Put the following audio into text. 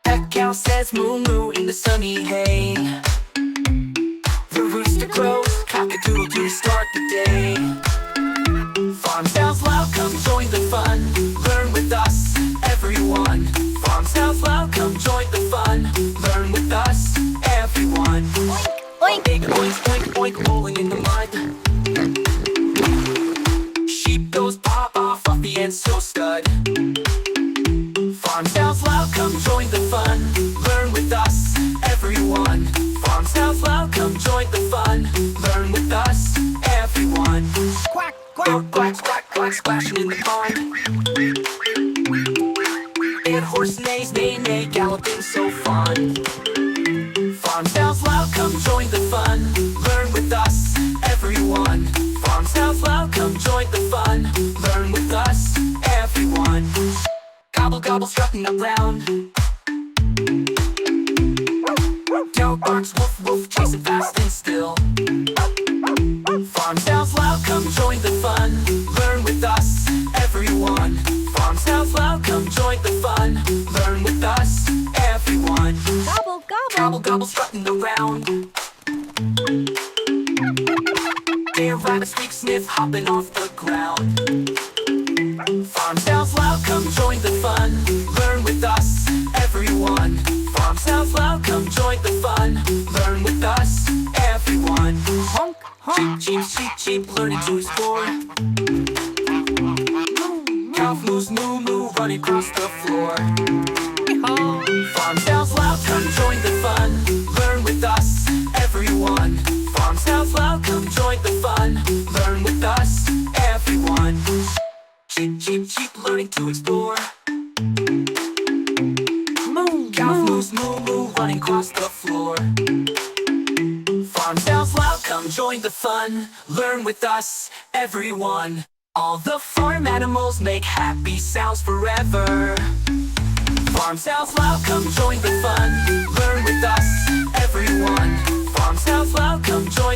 That cow says moo moo in the sunny hay. The rooster crows, cock-a-doodle to start the day. Farm sounds loud, come join the fun. Learn with us, everyone. Farm sounds loud, come join the fun. Learn with us, everyone. Oink! Big oinks, oink, oink, rolling in the mud. Sheep goes baa baa, fluffy and so stud. Farm sounds loud, come join the fun. Learn with us, everyone. Farm sounds loud, come join the fun. Learn with us, everyone. Quack, Quack, quack! quack, quack, quack, splashing in the pond. And horse neighs, neigh, neigh, galloping so fun. Farm sounds loud, come join the fun. Learn with us, everyone. Farm sounds loud, come join the fun. Learn with us, everyone. Gobble, gobble, strutting around. Dog barks, woof, woof, chasing fast and still. Farm sounds loud, come join the fun. Learn with us, everyone. Farm sounds loud, come join the fun. Learn with us, everyone. Gobble, gobble! Gobble, gobble, strutting around. Deer, rabbit, squeak, sniff, hopping off the ground. Farm sounds loud, come join the fun. Learn with us, everyone. Farm sounds loud, come join the fun. Learn with us, everyone. Honk, honk! Cheep, cheep, cheep, cheep, learning to explore. Cow moos, moo, moo, running across the floor. Farm sounds loud, come join the fun. Learn with us, everyone. Farm sounds loud, come join the fun. Learn with us, everyone. Cheep, cheep, cheep, learning to explore. Moo, Cow moo! moos, moo, moo, running across the floor. Farm sounds loud, come join the fun. Learn with us, everyone. All the farm animals make happy sounds forever. Farm sounds loud, come join the fun. Learn with us, everyone. Farm sounds loud, come join